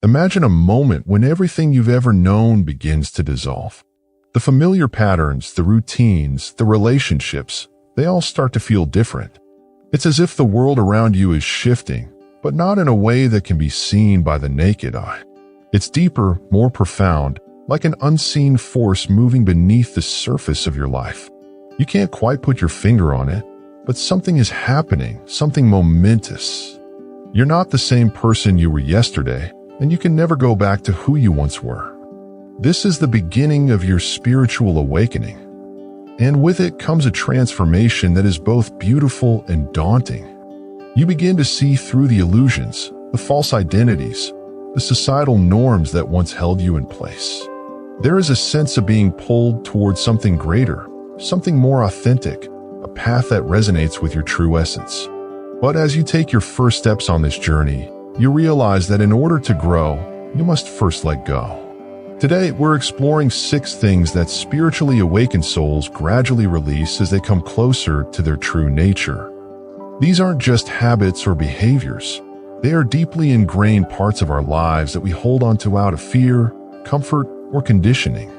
Imagine a moment when everything you've ever known begins to dissolve. The familiar patterns, the routines, the relationships, they all start to feel different. It's as if the world around you is shifting, but not in a way that can be seen by the naked eye. It's deeper, more profound, like an unseen force moving beneath the surface of your life. You can't quite put your finger on it, but something is happening, something momentous. You're not the same person you were yesterday, and you can never go back to who you once were. This is the beginning of your spiritual awakening, and with it comes a transformation that is both beautiful and daunting. You begin to see through the illusions, the false identities, the societal norms that once held you in place. There is a sense of being pulled towards something greater, something more authentic, a path that resonates with your true essence. But as you take your first steps on this journey, you realize that in order to grow, you must first let go. Today, we're exploring 6 things that spiritually awakened souls gradually release as they come closer to their true nature. These aren't just habits or behaviors. They are deeply ingrained parts of our lives that we hold onto out of fear, comfort, or conditioning.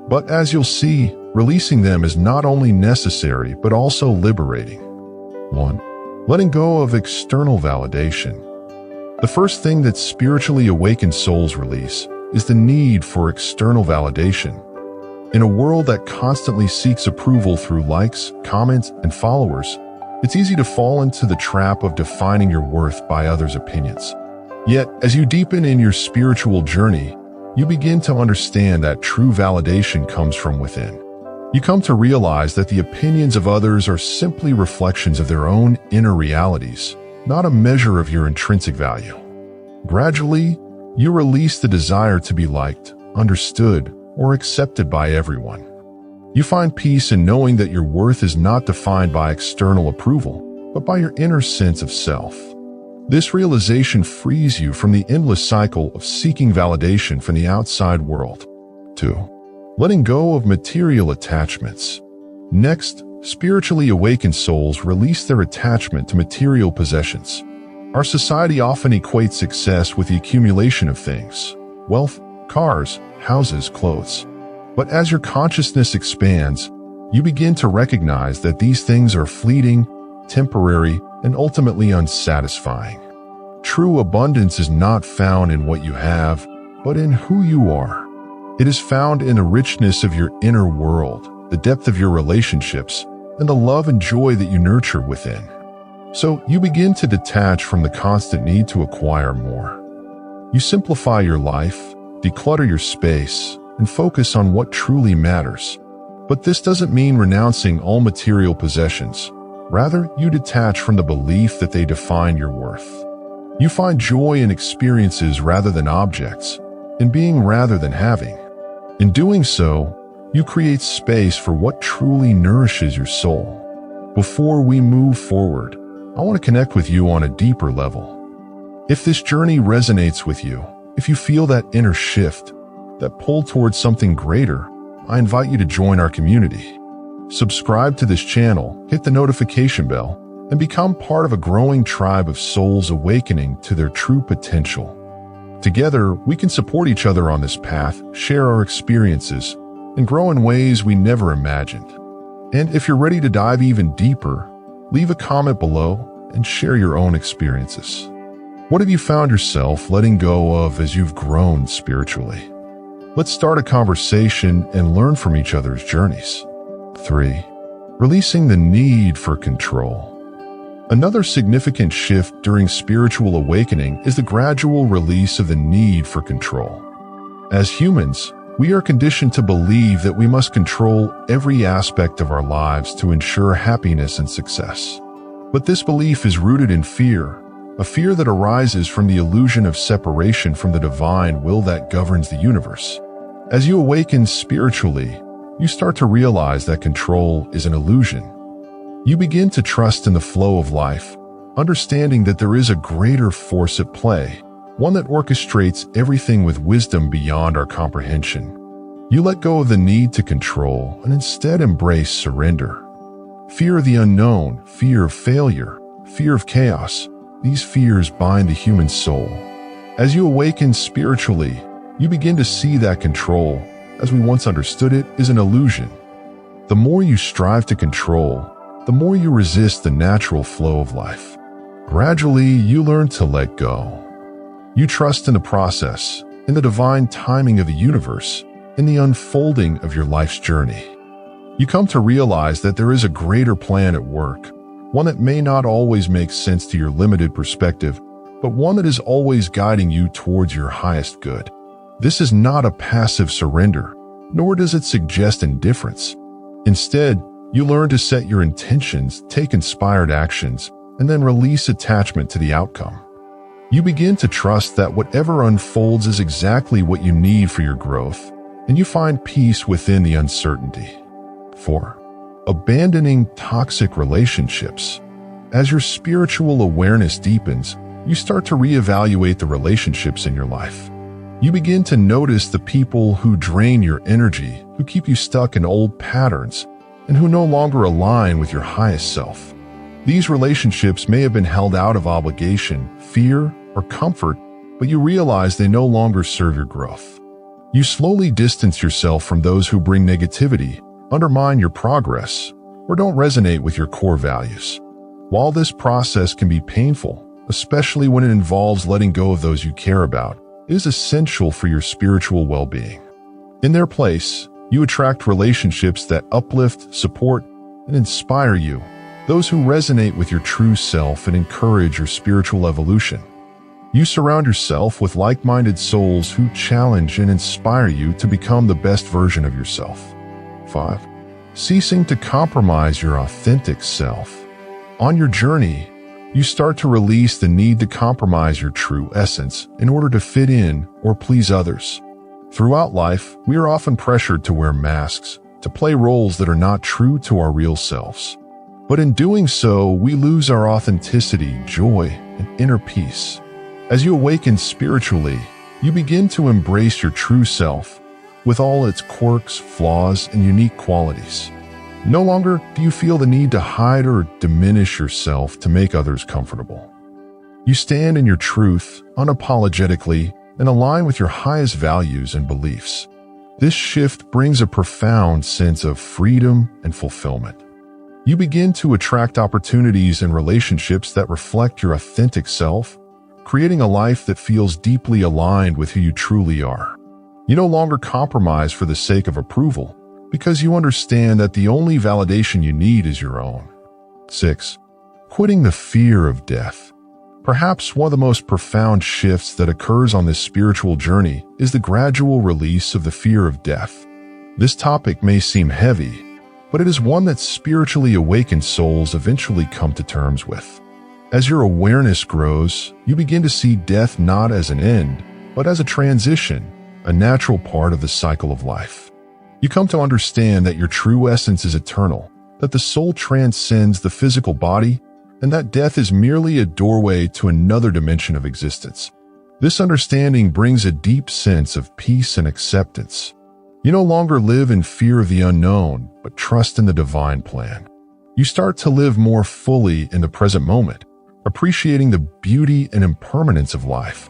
But as you'll see, releasing them is not only necessary, but also liberating. 1. Letting go of external validation. The first thing that spiritually awakened souls release is the need for external validation. In a world that constantly seeks approval through likes, comments, and followers, it's easy to fall into the trap of defining your worth by others' opinions. Yet, as you deepen in your spiritual journey, you begin to understand that true validation comes from within. You come to realize that the opinions of others are simply reflections of their own inner realities, not a measure of your intrinsic value. Gradually, you release the desire to be liked, understood, or accepted by everyone. You find peace in knowing that your worth is not defined by external approval, but by your inner sense of self. This realization frees you from the endless cycle of seeking validation from the outside world. 2. Letting go of material attachments. Next, spiritually awakened souls release their attachment to material possessions. Our society often equates success with the accumulation of things: wealth, cars, houses, clothes. But as your consciousness expands, you begin to recognize that these things are fleeting, temporary, and ultimately unsatisfying. True abundance is not found in what you have, but in who you are. It is found in the richness of your inner world, the depth of your relationships, and the love and joy that you nurture within. So you begin to detach from the constant need to acquire more. You simplify your life, declutter your space, and focus on what truly matters. But this doesn't mean renouncing all material possessions. Rather, you detach from the belief that they define your worth. You find joy in experiences rather than objects, in being rather than having. In doing so, you create space for what truly nourishes your soul. Before we move forward, I want to connect with you on a deeper level. If this journey resonates with you, if you feel that inner shift, that pull towards something greater, I invite you to join our community. Subscribe to this channel, hit the notification bell, and become part of a growing tribe of souls awakening to their true potential. Together, we can support each other on this path, share our experiences, and grow in ways we never imagined. And if you're ready to dive even deeper, leave a comment below and share your own experiences. What have you found yourself letting go of as you've grown spiritually? Let's start a conversation and learn from each other's journeys. 3. Releasing the need for control. Another significant shift during spiritual awakening is the gradual release of the need for control. As humans, we are conditioned to believe that we must control every aspect of our lives to ensure happiness and success. But this belief is rooted in fear, a fear that arises from the illusion of separation from the divine will that governs the universe. As you awaken spiritually, you start to realize that control is an illusion. You begin to trust in the flow of life, understanding that there is a greater force at play, one that orchestrates everything with wisdom beyond our comprehension. You let go of the need to control and instead embrace surrender. Fear of the unknown, fear of failure, fear of chaos, these fears bind the human soul. As you awaken spiritually, you begin to see that control, as we once understood it, is an illusion. The more you strive to control, the more you resist the natural flow of life. Gradually, you learn to let go. You trust in the process, in the divine timing of the universe, in the unfolding of your life's journey. You come to realize that there is a greater plan at work, one that may not always make sense to your limited perspective, but one that is always guiding you towards your highest good. This is not a passive surrender, nor does it suggest indifference. Instead, you learn to set your intentions, take inspired actions, and then release attachment to the outcome. You begin to trust that whatever unfolds is exactly what you need for your growth, and you find peace within the uncertainty. 4. Abandoning toxic relationships. As your spiritual awareness deepens, you start to reevaluate the relationships in your life. You begin to notice the people who drain your energy, who keep you stuck in old patterns, and who no longer align with your highest self. These relationships may have been held out of obligation, fear, or comfort, but you realize they no longer serve your growth. You slowly distance yourself from those who bring negativity, undermine your progress, or don't resonate with your core values. While this process can be painful, especially when it involves letting go of those you care about, it is essential for your spiritual well-being. In their place, you attract relationships that uplift, support, and inspire you, those who resonate with your true self and encourage your spiritual evolution. You surround yourself with like-minded souls who challenge and inspire you to become the best version of yourself. 5. Ceasing to compromise your authentic self. On your journey, you start to release the need to compromise your true essence in order to fit in or please others. Throughout life, we are often pressured to wear masks, to play roles that are not true to our real selves. But in doing so, we lose our authenticity, joy, and inner peace. As you awaken spiritually, you begin to embrace your true self, with all its quirks, flaws, and unique qualities. No longer do you feel the need to hide or diminish yourself to make others comfortable. You stand in your truth, unapologetically, and align with your highest values and beliefs. This shift brings a profound sense of freedom and fulfillment. You begin to attract opportunities and relationships that reflect your authentic self, creating a life that feels deeply aligned with who you truly are. You no longer compromise for the sake of approval, because you understand that the only validation you need is your own. 6. Quitting the fear of death. Perhaps one of the most profound shifts that occurs on this spiritual journey is the gradual release of the fear of death. This topic may seem heavy, but it is one that spiritually awakened souls eventually come to terms with. As your awareness grows, you begin to see death not as an end, but as a transition, a natural part of the cycle of life. You come to understand that your true essence is eternal, that the soul transcends the physical body, and that death is merely a doorway to another dimension of existence. This understanding brings a deep sense of peace and acceptance. You no longer live in fear of the unknown, but trust in the divine plan. You start to live more fully in the present moment, appreciating the beauty and impermanence of life.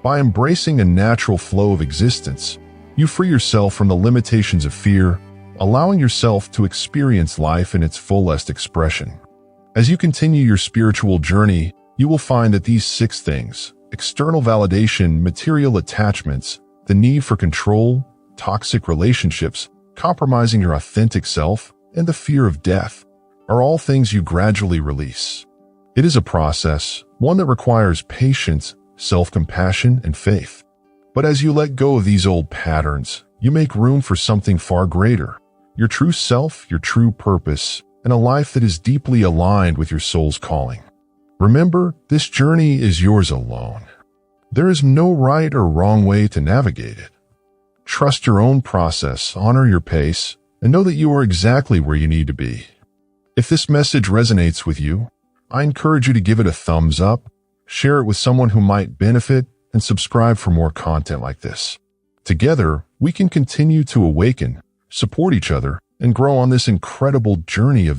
By embracing a natural flow of existence, you free yourself from the limitations of fear, allowing yourself to experience life in its fullest expression. As you continue your spiritual journey, you will find that these 6 things, external validation, material attachments, the need for control, toxic relationships, compromising your authentic self, and the fear of death, are all things you gradually release. It is a process, one that requires patience, self-compassion, and faith. But as you let go of these old patterns, you make room for something far greater, your true self, your true purpose, and a life that is deeply aligned with your soul's calling. Remember, this journey is yours alone. There is no right or wrong way to navigate it. Trust your own process, honor your pace, and know that you are exactly where you need to be. If this message resonates with you, I encourage you to give it a thumbs up, share it with someone who might benefit, and subscribe for more content like this. Together, we can continue to awaken, support each other, and grow on this incredible journey of the